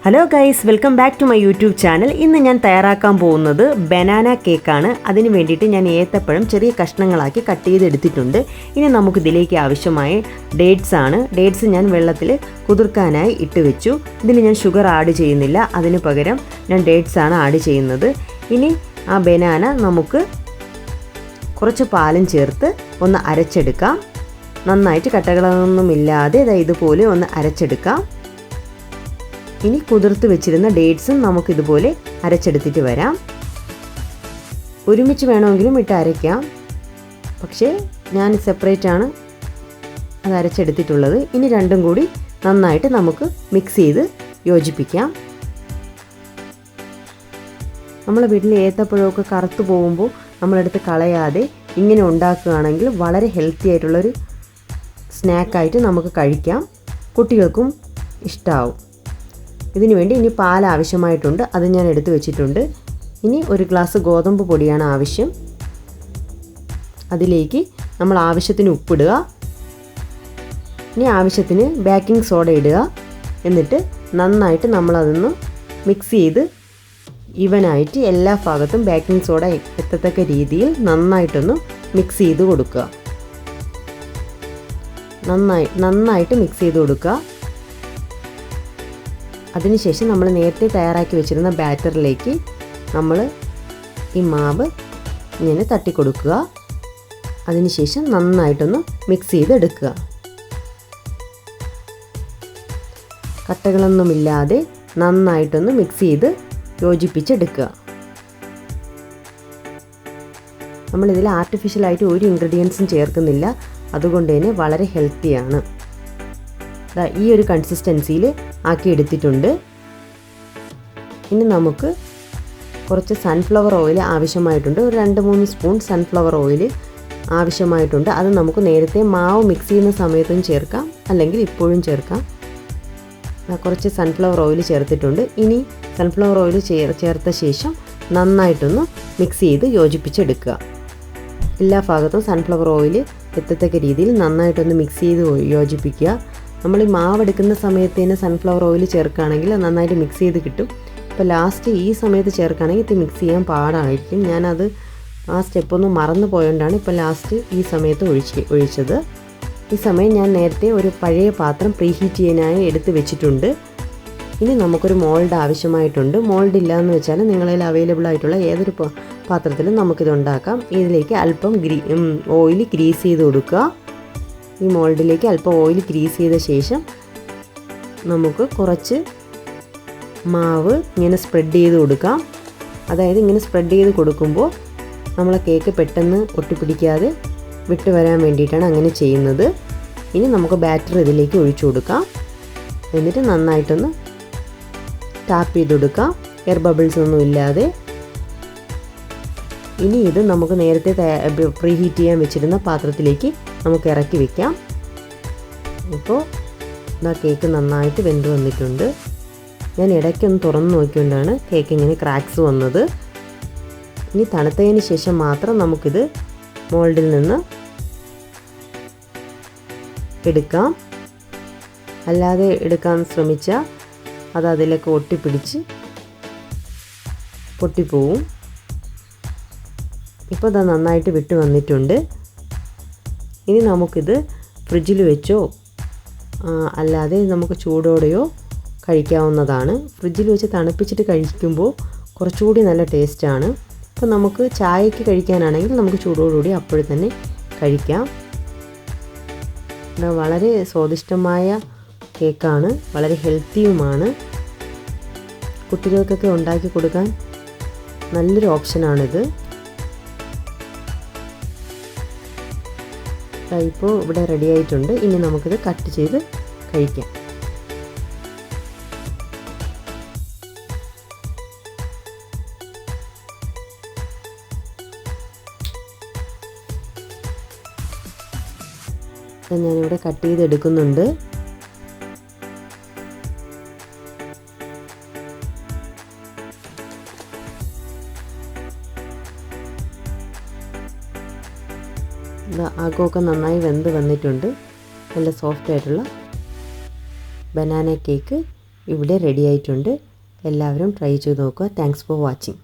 Hello guys, welcome back to my YouTube channel. ഇന്ന് ഞാൻ തയ്യാറാക്കാൻ പോകുന്നത് ബനാന കേക്കാണ്. അതിന് വേണ്ടിയിട്ട് ഞാൻ ഏത്തപ്പഴം ചെറിയ കഷ്ണങ്ങളാക്കി കട്ട് ചെയ്തെടുത്തിട്ടുണ്ട്. ഇനി നമുക്കിതിലേക്ക് ആവശ്യമായ ഡേറ്റ്സ് ആണ്. ഡേറ്റ്സ് ഞാൻ വെള്ളത്തിൽ കുതിർക്കാനായി ഇട്ട് വെച്ചു. ഇതിൽ ഞാൻ ഷുഗർ ആഡ് ചെയ്യുന്നില്ല, അതിന് പകരം ഞാൻ ഡേറ്റ്സ് ആണ് ആഡ് ചെയ്യുന്നത്. ഇനി ആ ബനാന നമുക്ക് കുറച്ച് പാലും ചേർത്ത് ഒന്ന് അരച്ചെടുക്കാം. നന്നായിട്ട് കട്ടകളൊന്നുമില്ലാതെ ഇതുപോലെ ഒന്ന് അരച്ചെടുക്കാം. ഇനി കുതിർത്ത് വെച്ചിരുന്ന ഡേറ്റ്സും നമുക്കിതുപോലെ അരച്ചെടുത്തിട്ട് വരാം. ഒരുമിച്ച് വേണമെങ്കിലും ഇട്ട് അരയ്ക്കാം, പക്ഷേ ഞാൻ സെപ്പറേറ്റ് ആണ് അത് അരച്ചെടുത്തിട്ടുള്ളത്. ഇനി രണ്ടും കൂടി നന്നായിട്ട് നമുക്ക് മിക്സ് ചെയ്ത് യോജിപ്പിക്കാം. നമ്മളെ വീട്ടിൽ ഏത്തപ്പഴമൊക്കെ കറുത്ത് പോകുമ്പോൾ നമ്മളെടുത്ത് കളയാതെ ഇങ്ങനെ ഉണ്ടാക്കുകയാണെങ്കിൽ വളരെ ഹെൽത്തി ആയിട്ടുള്ളൊരു സ്നാക്കായിട്ട് നമുക്ക് കഴിക്കാം. കുട്ടികൾക്കും ഇഷ്ടമാവും. ഇതിനു വേണ്ടി ഇനി പാൽ ആവശ്യമായിട്ടുണ്ട്, അത് ഞാൻ എടുത്തു വെച്ചിട്ടുണ്ട്. ഇനി ഒരു ഗ്ലാസ് ഗോതമ്പ് പൊടിയാണ് ആവശ്യം. അതിലേക്ക് നമ്മൾ ആവശ്യത്തിന് ഉപ്പിടുക. ഇനി ആവശ്യത്തിന് ബേക്കിംഗ് സോഡ ഇടുക. എന്നിട്ട് നന്നായിട്ട് നമ്മളതൊന്ന് മിക്സ് ചെയ്ത് ഈവനായിട്ട് എല്ലാ ഭാഗത്തും ബേക്കിംഗ് സോഡ എത്തത്തക്ക രീതിയിൽ നന്നായിട്ടൊന്ന് മിക്സ് ചെയ്ത് കൊടുക്കുക. നന്നായിട്ട് മിക്സ് ചെയ്ത് കൊടുക്കുക. അതിനുശേഷം നമ്മൾ നേരത്തെ തയ്യാറാക്കി വെച്ചിരുന്ന ബാറ്ററിലേക്ക് നമ്മൾ ഈ മാവ് ഇങ്ങനെ തട്ടിക്കൊടുക്കുക. അതിനുശേഷം നന്നായിട്ടൊന്ന് മിക്സ് ചെയ്തെടുക്കുക. കട്ടകളൊന്നുമില്ലാതെ നന്നായിട്ടൊന്ന് മിക്സ് ചെയ്ത് യോജിപ്പിച്ചെടുക്കുക. നമ്മളിതിൽ ആർട്ടിഫിഷ്യലായിട്ട് ഒരു ഇൻഗ്രീഡിയൻസും ചേർക്കുന്നില്ല, അതുകൊണ്ട് തന്നെ വളരെ ഹെൽത്തിയാണ്. ഈ ഒരു കൺസിസ്റ്റൻസിയിൽ ആക്കി എടുത്തിട്ടുണ്ട്. ഇനി നമുക്ക് കുറച്ച് സൺഫ്ലവർ ഓയിൽ ആവശ്യമായിട്ടുണ്ട്. ഒരു 2-3 സ്പൂൺ സൺഫ്ലവർ ഓയിൽ ആവശ്യമായിട്ടുണ്ട്. അത് നമുക്ക് നേരത്തെ മാവ് മിക്സ് ചെയ്യുന്ന സമയത്തും ചേർക്കാം, അല്ലെങ്കിൽ ഇപ്പോഴും ചേർക്കാം. കുറച്ച് സൺഫ്ലവർ ഓയിൽ ചേർത്തിട്ടുണ്ട്. ഇനി സൺഫ്ലവർ ഓയിൽ ചേർത്ത ശേഷം നന്നായിട്ടൊന്ന് മിക്സ് ചെയ്ത് യോജിപ്പിച്ചെടുക്കുക. എല്ലാ ഭാഗത്തും സൺഫ്ലവർ ഓയിൽ എത്തത്തക്ക രീതിയിൽ നന്നായിട്ടൊന്ന് മിക്സ് ചെയ്ത് യോജിപ്പിക്കുക. നമ്മൾ ഈ മാവ് എടുക്കുന്ന സമയത്ത് തന്നെ സൺഫ്ലവർ ഓയിൽ ചേർക്കുകയാണെങ്കിൽ നന്നായിട്ട് മിക്സ് ചെയ്ത് കിട്ടും. ഇപ്പോൾ ലാസ്റ്റ് ഈ സമയത്ത് ചേർക്കുകയാണെങ്കിൽ ഇത് മിക്സ് ചെയ്യാൻ പാടായിരിക്കും. ഞാനത് ആ സ്റ്റെപ്പൊന്നും മറന്നു പോയോണ്ടാണ് ഇപ്പോൾ ലാസ്റ്റ് ഈ സമയത്ത് ഒഴിച്ചത്. ഈ സമയം ഞാൻ നേരത്തെ ഒരു പഴയ പാത്രം പ്രീഹീറ്റ് ചെയ്യാനായി എടുത്ത് വെച്ചിട്ടുണ്ട്. ഇനി നമുക്കൊരു മോൾഡ് ആവശ്യമായിട്ടുണ്ട്. മോൾഡ് ഇല്ലയെന്ന് വെച്ചാൽ നിങ്ങളിൽ അവൈലബിൾ ആയിട്ടുള്ള ഏതൊരു പാത്രത്തിലും നമുക്കിത് ഉണ്ടാക്കാം. ഇതിലേക്ക് അല്പം ഓയിൽ ഗ്രീസ് ചെയ്ത് കൊടുക്കുക. ഈ മോൾഡിലേക്ക് അല്പം ഓയിൽ ഗ്രീസ് ചെയ്ത ശേഷം നമുക്ക് കുറച്ച് മാവ് ഇങ്ങനെ സ്പ്രെഡ് ചെയ്ത് കൊടുക്കാം. അതായത് ഇങ്ങനെ സ്പ്രെഡ് ചെയ്ത് കൊടുക്കുമ്പോൾ നമ്മളെ കേക്ക് പെട്ടെന്ന് ഒട്ടിപ്പിടിക്കാതെ വിട്ട് വരാൻ വേണ്ടിയിട്ടാണ് അങ്ങനെ ചെയ്യുന്നത്. ഇനി നമുക്ക് ബാറ്റർ ഇതിലേക്ക് ഒഴിച്ചു കൊടുക്കാം. എന്നിട്ട് നന്നായിട്ടൊന്ന് ടാപ്പ് ചെയ്ത് കൊടുക്കാം, എയർ ബബിൾസ് ഒന്നും ഇല്ലാതെ. ഇനി ഇത് നമുക്ക് നേരത്തെ പ്രീഹീറ്റ് ചെയ്യാൻ വെച്ചിരുന്ന പാത്രത്തിലേക്ക് നമുക്ക് ഇറക്കി വയ്ക്കാം. ഇപ്പോൾ കേക്ക് നന്നായിട്ട് വെന്ത് വന്നിട്ടുണ്ട്. ഞാൻ ഇടയ്ക്കൊന്ന് തുറന്ന് നോക്കിക്കൊണ്ടാണ് കേക്ക് ഇങ്ങനെ ക്രാക്സ് വന്നത്. ഇനി തണുത്തതിന് ശേഷം മാത്രം നമുക്കിത് മോൾഡിൽ നിന്ന് എടുക്കാം. അല്ലാതെ എടുക്കാൻ ശ്രമിച്ചാൽ അത് അതിലൊക്കെ ഒട്ടിപ്പിടിച്ച് പൊട്ടിപ്പോവും. ഇപ്പോൾ ഇത് നന്നായിട്ട് വിട്ട് വന്നിട്ടുണ്ട്. ഇനി നമുക്കിത് ഫ്രിഡ്ജിൽ വെച്ചോ അല്ലാതെ നമുക്ക് ചൂടോടെയോ കഴിക്കാവുന്നതാണ്. ഫ്രിഡ്ജിൽ വെച്ച് തണുപ്പിച്ചിട്ട് കഴിക്കുമ്പോൾ കുറച്ചുകൂടി നല്ല ടേസ്റ്റാണ്. ഇപ്പോൾ നമുക്ക് ചായക്ക് കഴിക്കാനാണെങ്കിൽ നമുക്ക് ചൂടോടുകൂടി അപ്പോൾ തന്നെ കഴിക്കാം. വളരെ സ്വാദിഷ്ടമായ കേക്കാണ്, വളരെ ഹെൽത്തിയുമാണ്. കുട്ടികൾക്കൊക്കെ ഉണ്ടാക്കി കൊടുക്കാൻ നല്ലൊരു ഓപ്ഷനാണിത്. ഇപ്പോൾ ഇവിടെ റെഡി ആയിട്ടുണ്ട്. ഇനി നമുക്കിത് കട്ട് ചെയ്ത് കഴിക്കാം. ഞാനിവിടെ കട്ട് ചെയ്തെടുക്കുന്നുണ്ട്. അകമൊക്കെ നന്നായി വെന്ത് വന്നിട്ടുണ്ട്. നല്ല സോഫ്റ്റ് ആയിട്ടുള്ള ബനാന കേക്ക് ഇവിടെ റെഡി ആയിട്ടുണ്ട്. എല്ലാവരും ട്രൈ ചെയ്ത് നോക്കുക. Thanks for watching.